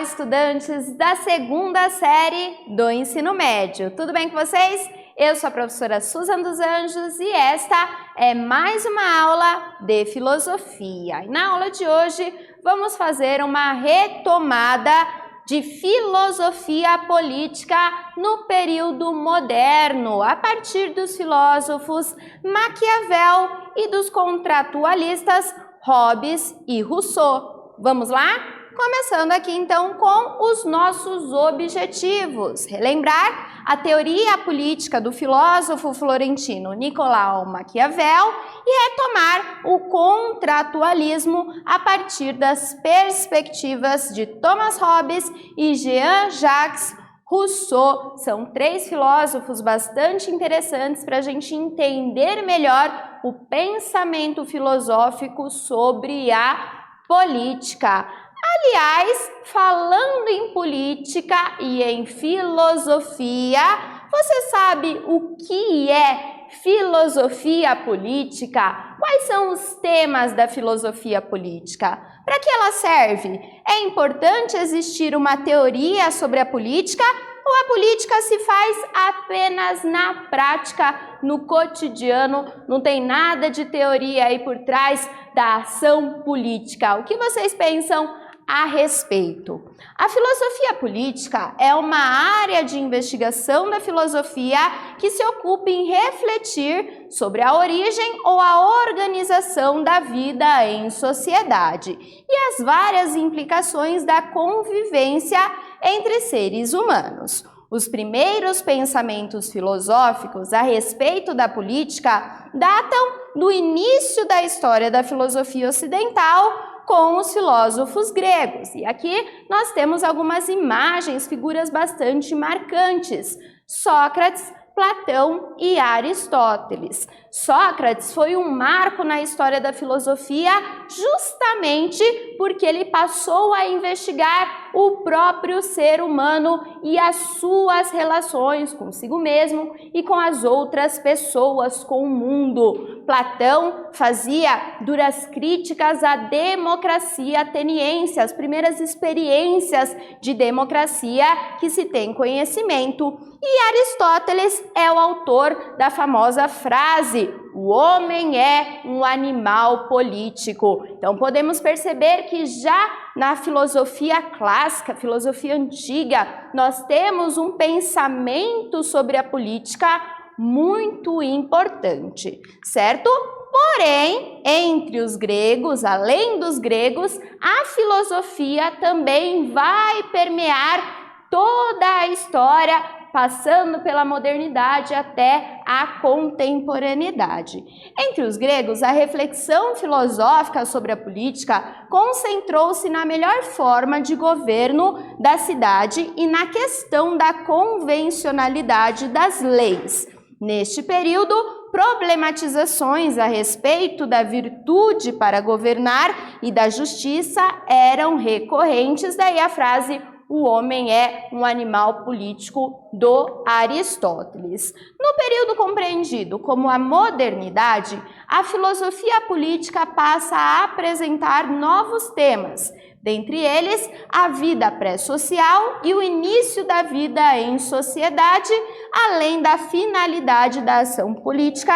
estudantes da segunda série do ensino médio. Tudo bem com vocês? Eu sou a professora Susan dos Anjos e esta é mais uma aula de filosofia. E na aula de hoje vamos fazer uma retomada de filosofia política no período moderno, a partir dos filósofos Maquiavel e dos contratualistas Hobbes e Rousseau. Vamos lá? Começando aqui então com os nossos objetivos. Relembrar a teoria política do filósofo florentino Nicolau Maquiavel e retomar o contratualismo a partir das perspectivas de Thomas Hobbes e Jean-Jacques Rousseau. São três filósofos bastante interessantes para a gente entender melhor o pensamento filosófico sobre a política. Aliás, falando em política e em filosofia, você sabe o que é filosofia política? Quais são os temas da filosofia política? Para que ela serve? É importante existir uma teoria sobre a política ou a política se faz apenas na prática, no cotidiano? Não tem nada de teoria aí por trás da ação política. O que vocês pensam a respeito? A filosofia política é uma área de investigação da filosofia que se ocupa em refletir sobre a origem ou a organização da vida em sociedade e as várias implicações da convivência entre seres humanos. Os primeiros pensamentos filosóficos a respeito da política datam do início da história da filosofia ocidental com os filósofos gregos. E aqui nós temos algumas imagens, figuras bastante marcantes. Sócrates, Platão e Aristóteles. Sócrates foi um marco na história da filosofia justamente porque ele passou a investigar o próprio ser humano e as suas relações consigo mesmo e com as outras pessoas, com o mundo. Platão fazia duras críticas à democracia ateniense, as primeiras experiências de democracia que se tem conhecimento. E Aristóteles é o autor da famosa frase: o homem é um animal político. Então podemos perceber que já na filosofia clássica, filosofia antiga, nós temos um pensamento sobre a política muito importante, certo? Porém, entre os gregos, além dos gregos, a filosofia também vai permear toda a história, passando pela modernidade até a contemporaneidade. Entre os gregos, a reflexão filosófica sobre a política concentrou-se na melhor forma de governo da cidade e na questão da convencionalidade das leis. Neste período, problematizações a respeito da virtude para governar e da justiça eram recorrentes, daí a frase: o homem é um animal político, do Aristóteles. No período compreendido como a modernidade, a filosofia política passa a apresentar novos temas, dentre eles a vida pré-social e o início da vida em sociedade, além da finalidade da ação política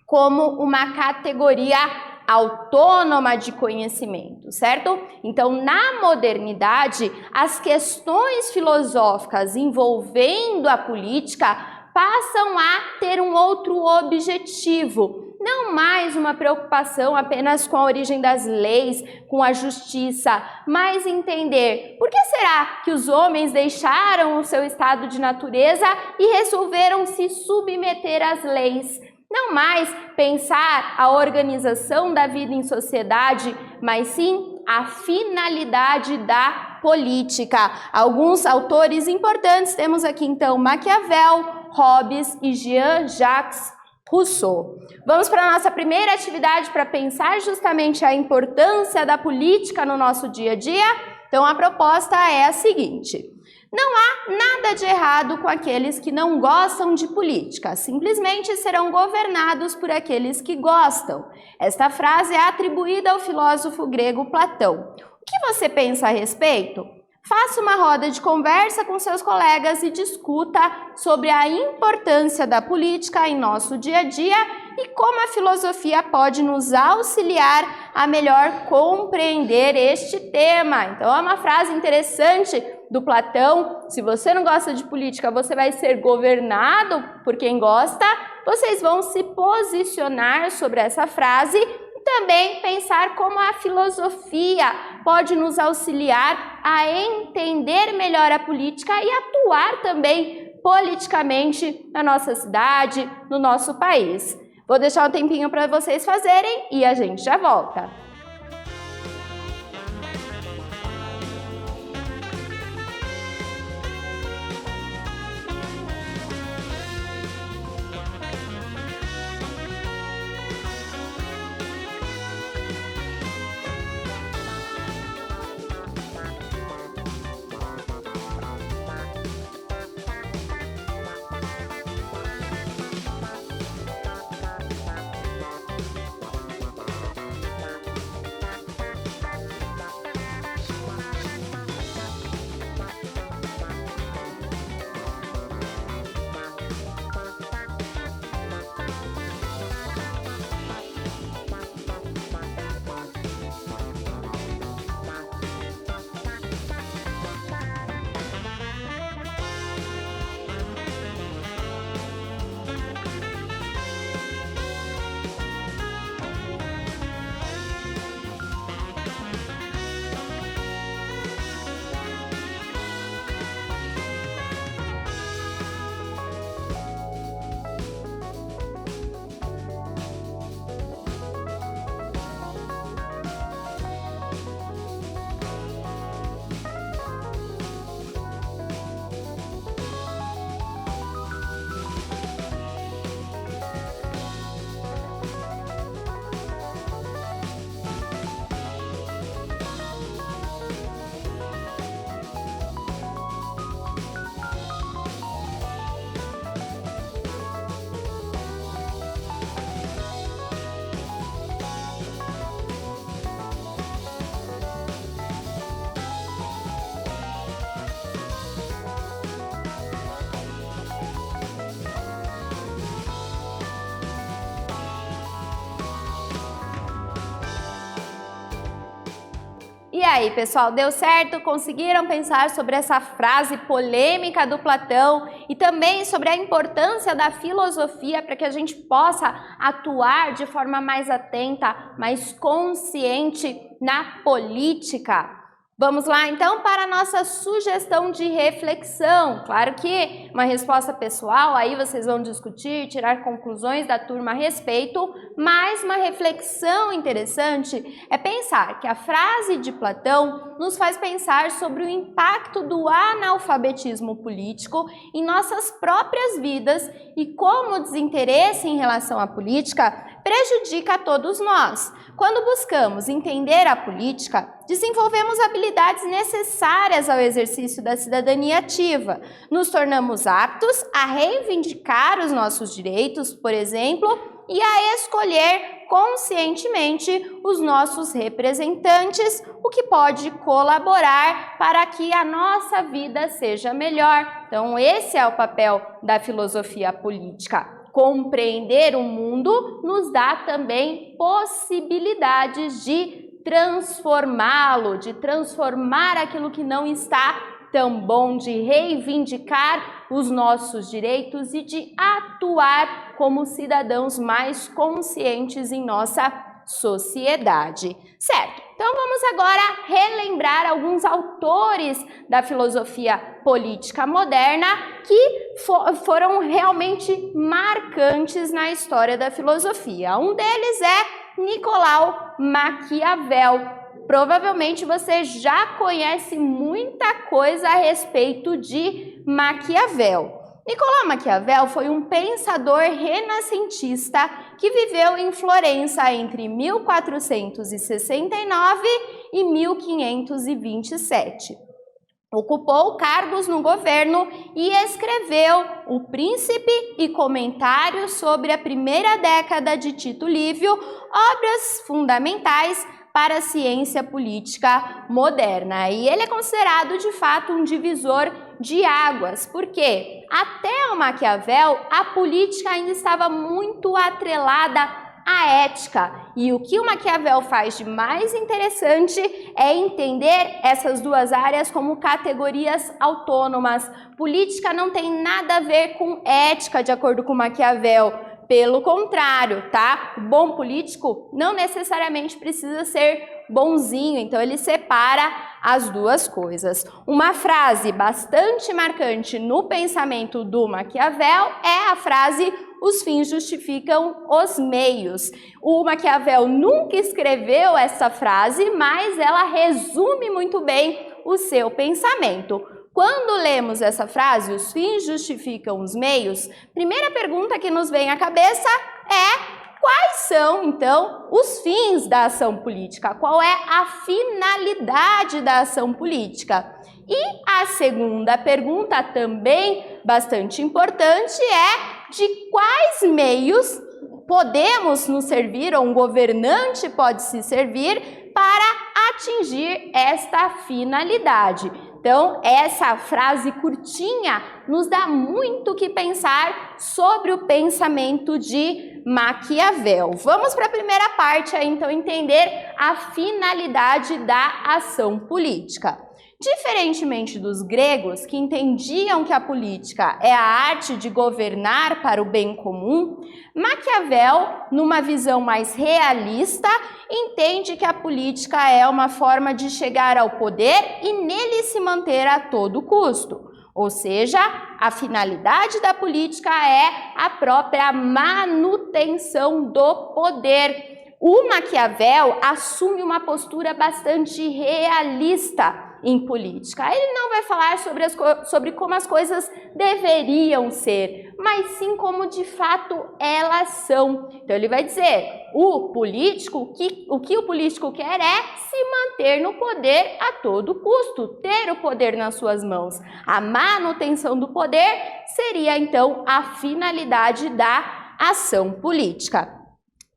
como uma categoria autônoma de conhecimento, certo? Então, na modernidade, as questões filosóficas envolvendo a política passam a ter um outro objetivo, não mais uma preocupação apenas com a origem das leis, com a justiça, mas entender por que será que os homens deixaram o seu estado de natureza e resolveram se submeter às leis. Não mais pensar a organização da vida em sociedade, mas sim a finalidade da política. Alguns autores importantes temos aqui então Maquiavel, Hobbes e Jean-Jacques Rousseau. Vamos para a nossa primeira atividade para pensar justamente a importância da política no nosso dia a dia. Então a proposta é a seguinte: não há nada de errado com aqueles que não gostam de política, simplesmente serão governados por aqueles que gostam. Esta frase é atribuída ao filósofo grego Platão. O que você pensa a respeito? Faça uma roda de conversa com seus colegas e discuta sobre a importância da política em nosso dia a dia e como a filosofia pode nos auxiliar a melhor compreender este tema. Então é uma frase interessante do Platão. Se você não gosta de política, você vai ser governado por quem gosta. Vocês vão se posicionar sobre essa frase e também pensar como a filosofia pode nos auxiliar a entender melhor a política e atuar também politicamente na nossa cidade, no nosso país. Vou deixar um tempinho para vocês fazerem e a gente já volta. E aí, pessoal, deu certo? Conseguiram pensar sobre essa frase polêmica do Platão e também sobre a importância da filosofia para que a gente possa atuar de forma mais atenta, mais consciente na política? Vamos lá, então, para a nossa sugestão de reflexão. Claro que uma resposta pessoal, aí vocês vão discutir, tirar conclusões da turma a respeito, mas uma reflexão interessante é pensar que a frase de Platão nos faz pensar sobre o impacto do analfabetismo político em nossas próprias vidas e como o desinteresse em relação à política prejudica a todos nós. Quando buscamos entender a política, desenvolvemos habilidades necessárias ao exercício da cidadania ativa. Nos tornamos aptos a reivindicar os nossos direitos, por exemplo, e a escolher conscientemente os nossos representantes, o que pode colaborar para que a nossa vida seja melhor. Então, esse é o papel da filosofia política. Compreender o mundo nos dá também possibilidades de transformá-lo, de transformar aquilo que não está tão bom, de reivindicar os nossos direitos e de atuar como cidadãos mais conscientes em nossa sociedade. Certo, então vamos agora relembrar alguns autores da filosofia política moderna que foram realmente marcantes na história da filosofia. Um deles é Nicolau Maquiavel. Provavelmente você já conhece muita coisa a respeito de Maquiavel. Nicolau Maquiavel foi um pensador renascentista que viveu em Florença entre 1469 e 1527. Ocupou cargos no governo e escreveu O Príncipe e Comentários sobre a Primeira Década de Tito Livio, obras fundamentais para a ciência política moderna. E ele é considerado, de fato, um divisor de águas, porque até o Maquiavel, a política ainda estava muito atrelada à ética. E o que o Maquiavel faz de mais interessante é entender essas duas áreas como categorias autônomas. Política não tem nada a ver com ética, de acordo com Maquiavel. Pelo contrário, tá? O bom político não necessariamente precisa ser bonzinho, então ele separa as duas coisas. Uma frase bastante marcante no pensamento do Maquiavel é a frase "os fins justificam os meios". O Maquiavel nunca escreveu essa frase, mas ela resume muito bem o seu pensamento. Quando lemos essa frase, "os fins justificam os meios", primeira pergunta que nos vem à cabeça é: quais são, então, os fins da ação política? Qual é a finalidade da ação política? E a segunda pergunta, também bastante importante, é: de quais meios podemos nos servir, ou um governante pode se servir, para atingir esta finalidade? Então, essa frase curtinha nos dá muito o que pensar sobre o pensamento de Maquiavel. Vamos para a primeira parte, então, entender a finalidade da ação política. Diferentemente dos gregos, que entendiam que a política é a arte de governar para o bem comum, Maquiavel, numa visão mais realista, entende que a política é uma forma de chegar ao poder e nele se manter a todo custo. Ou seja, a finalidade da política é a própria manutenção do poder. O Maquiavel assume uma postura bastante realista em política. Ele não vai falar sobre como as coisas deveriam ser, mas sim como de fato elas são. Então ele vai dizer, o que o político quer é se manter no poder a todo custo, ter o poder nas suas mãos. A manutenção do poder seria então a finalidade da ação política.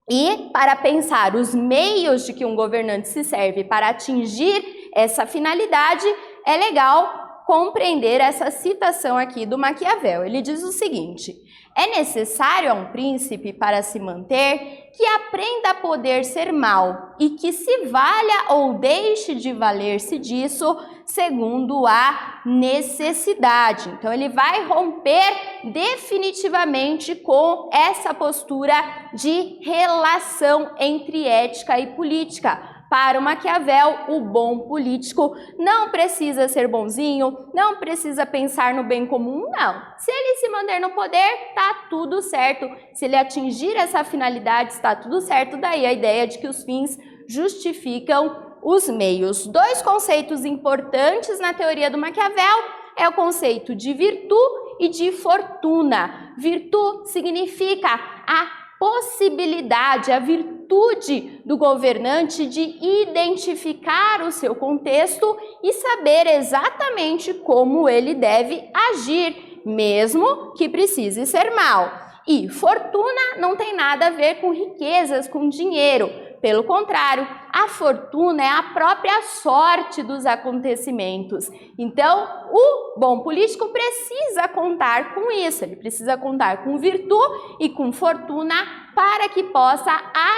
E para pensar os meios de que um governante se serve para atingir essa finalidade, é legal compreender essa citação aqui do Maquiavel. Ele diz o seguinte: é necessário a um príncipe, para se manter, que aprenda a poder ser mau e que se valha ou deixe de valer-se disso segundo a necessidade. Então ele vai romper definitivamente com essa postura de relação entre ética e política. Para o Maquiavel, o bom político não precisa ser bonzinho, não precisa pensar no bem comum, não. Se ele se manter no poder, tá tudo certo. Se ele atingir essa finalidade, está tudo certo. Daí a ideia de que os fins justificam os meios. Dois conceitos importantes na teoria do Maquiavel é o conceito de virtude e de fortuna. Virtude significa a possibilidade, a virtude do governante de identificar o seu contexto e saber exatamente como ele deve agir, mesmo que precise ser mau. E fortuna não tem nada a ver com riquezas, com dinheiro. Pelo contrário, a fortuna é a própria sorte dos acontecimentos. Então, o bom político precisa contar com isso, ele precisa contar com virtude e com fortuna para que possa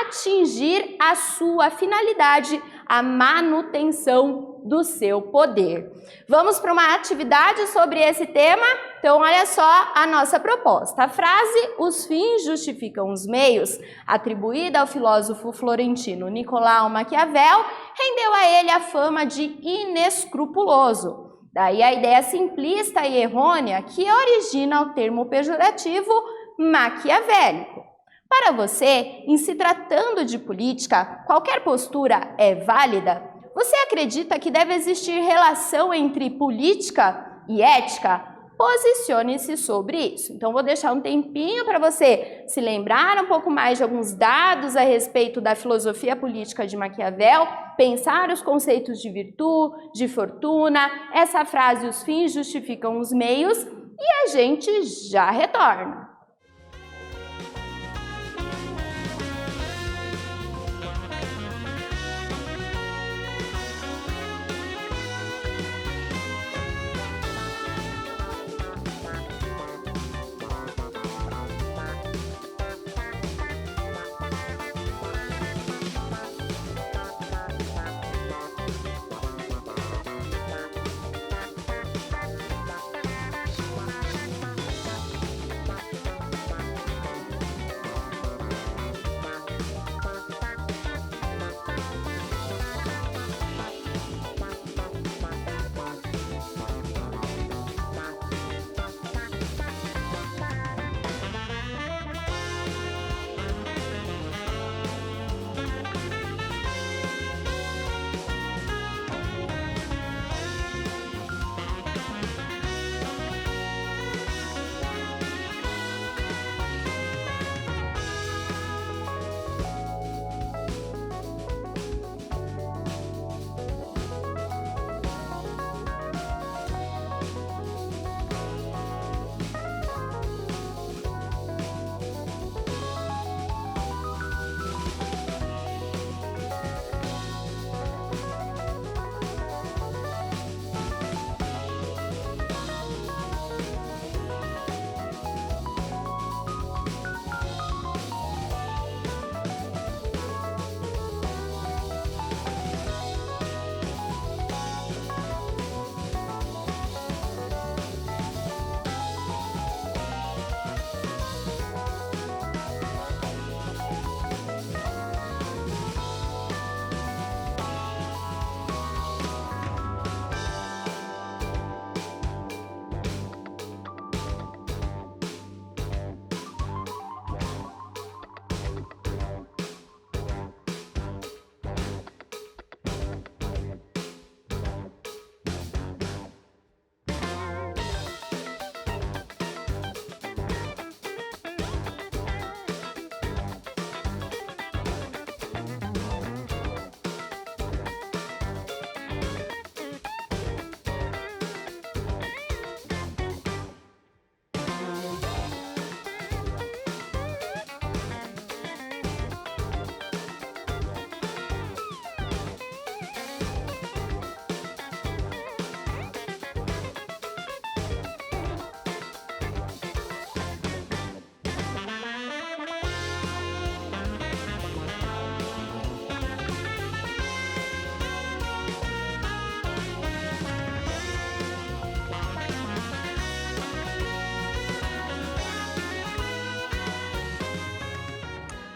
atingir a sua finalidade, a manutenção do seu poder. Vamos para uma atividade sobre esse tema? Então, olha só a nossa proposta. A frase "os fins justificam os meios", atribuída ao filósofo florentino Nicolau Maquiavel, rendeu a ele a fama de inescrupuloso. Daí a ideia simplista e errônea que origina o termo pejorativo maquiavélico. Para você, em se tratando de política, qualquer postura é válida? Você acredita que deve existir relação entre política e ética? Posicione-se sobre isso. Então, vou deixar um tempinho para você se lembrar um pouco mais de alguns dados a respeito da filosofia política de Maquiavel, pensar os conceitos de virtude, de fortuna, essa frase "os fins justificam os meios", e a gente já retorna.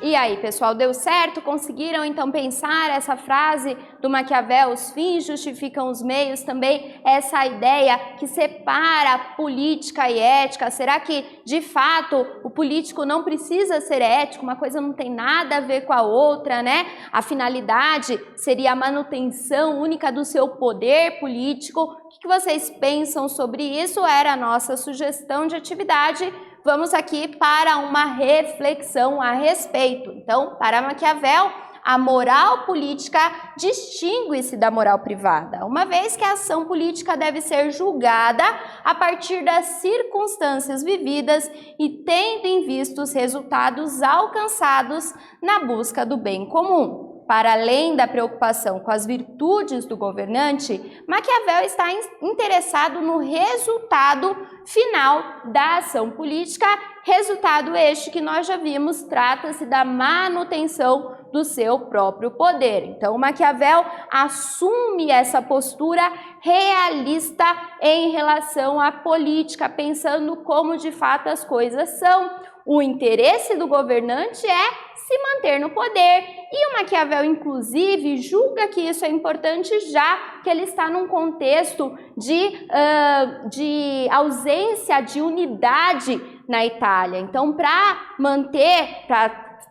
E aí, pessoal, deu certo? Conseguiram então pensar essa frase do Maquiavel, os fins justificam os meios, também essa ideia que separa política e ética? Será que, de fato, o político não precisa ser ético, uma coisa não tem nada a ver com a outra, né? A finalidade seria a manutenção única do seu poder político. O que vocês pensam sobre isso? Era a nossa sugestão de atividade. Vamos aqui para uma reflexão a respeito. Então, para Maquiavel, a moral política distingue-se da moral privada, uma vez que a ação política deve ser julgada a partir das circunstâncias vividas e tendo em vista os resultados alcançados na busca do bem comum. Para além da preocupação com as virtudes do governante, Maquiavel está interessado no resultado final da ação política, resultado este que nós já vimos, trata-se da manutenção do seu próprio poder. Então, Maquiavel assume essa postura realista em relação à política, pensando como de fato as coisas são. O interesse do governante é se manter no poder, e o Maquiavel, inclusive, julga que isso é importante, já que ele está num contexto de ausência de unidade na Itália. Então, para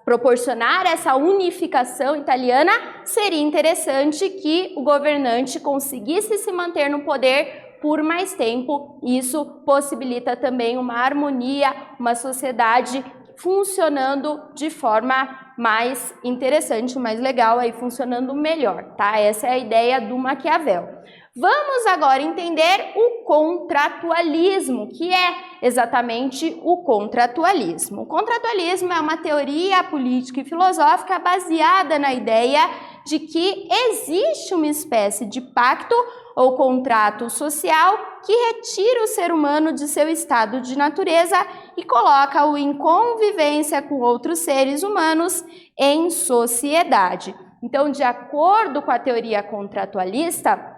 proporcionar essa unificação italiana, seria interessante que o governante conseguisse se manter no poder por mais tempo. Isso possibilita também uma harmonia, uma sociedade funcionando de forma mais interessante, mais legal, aí funcionando melhor, tá? Essa é a ideia do Maquiavel. Vamos agora entender o contratualismo, que é exatamente o contratualismo. O contratualismo é uma teoria política e filosófica baseada na ideia de que existe uma espécie de pacto ou contrato social que retira o ser humano de seu estado de natureza e coloca-o em convivência com outros seres humanos em sociedade. Então, de acordo com a teoria contratualista,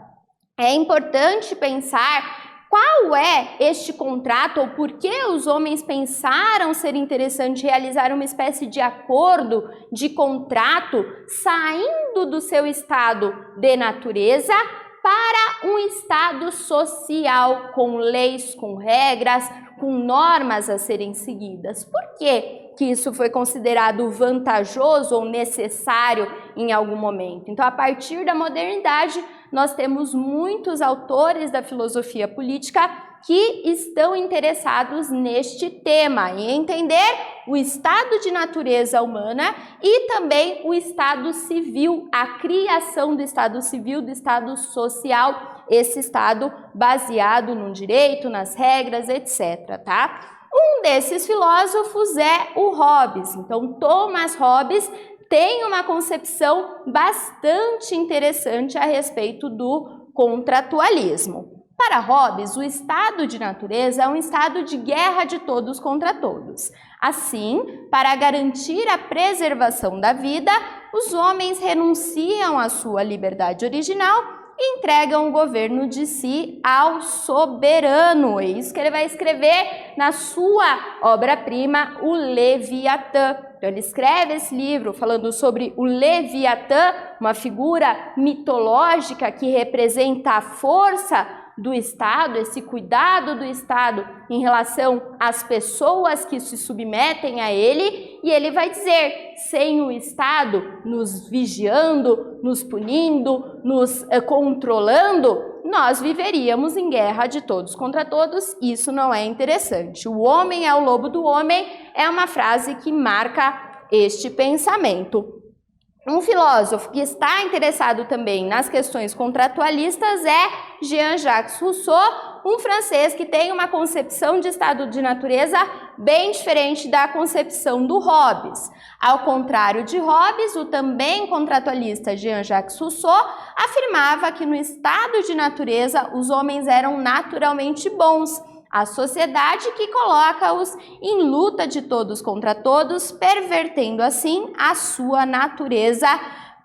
é importante pensar qual é este contrato ou por que os homens pensaram ser interessante realizar uma espécie de acordo, de contrato, saindo do seu estado de natureza para um estado social, com leis, com regras, com normas a serem seguidas. Por que isso foi considerado vantajoso ou necessário em algum momento? Então, a partir da modernidade, nós temos muitos autores da filosofia política que estão interessados neste tema, em entender o estado de natureza humana e também o estado civil, a criação do estado civil, do estado social, esse estado baseado no direito, nas regras, etc., tá? Um desses filósofos é o Hobbes. Então, Thomas Hobbes tem uma concepção bastante interessante a respeito do contratualismo. Para Hobbes, o estado de natureza é um estado de guerra de todos contra todos. Assim, para garantir a preservação da vida, os homens renunciam à sua liberdade original e entregam o governo de si ao soberano. É isso que ele vai escrever na sua obra-prima, o Leviatã. Então, ele escreve esse livro falando sobre o Leviatã, uma figura mitológica que representa a força do Estado, esse cuidado do Estado em relação às pessoas que se submetem a ele, e ele vai dizer, sem o Estado nos vigiando, nos punindo, nos controlando, nós viveríamos em guerra de todos contra todos. Isso não é interessante. O homem é o lobo do homem é uma frase que marca este pensamento. Um filósofo que está interessado também nas questões contratualistas é Jean-Jacques Rousseau, um francês que tem uma concepção de estado de natureza bem diferente da concepção do Hobbes. Ao contrário de Hobbes, o também contratualista Jean-Jacques Rousseau afirmava que no estado de natureza os homens eram naturalmente bons. A sociedade que coloca-os em luta de todos contra todos, pervertendo assim a sua natureza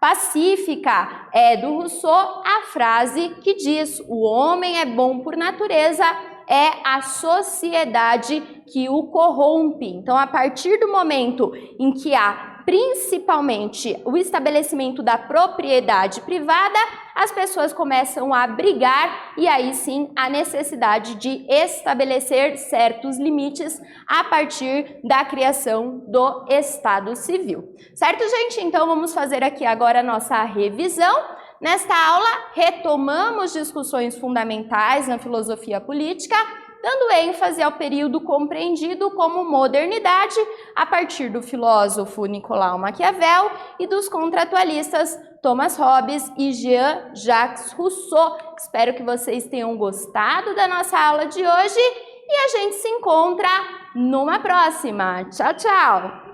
pacífica. É do Rousseau a frase que diz: o homem é bom por natureza, é a sociedade que o corrompe. Então, a partir do momento em que há principalmente o estabelecimento da propriedade privada, as pessoas começam a brigar e aí sim a necessidade de estabelecer certos limites a partir da criação do Estado Civil. Certo, gente? Então vamos fazer aqui agora a nossa revisão. Nesta aula, retomamos discussões fundamentais na filosofia política, dando ênfase ao período compreendido como modernidade a partir do filósofo Nicolau Maquiavel e dos contratualistas Thomas Hobbes e Jean-Jacques Rousseau. Espero que vocês tenham gostado da nossa aula de hoje e a gente se encontra numa próxima. Tchau, tchau!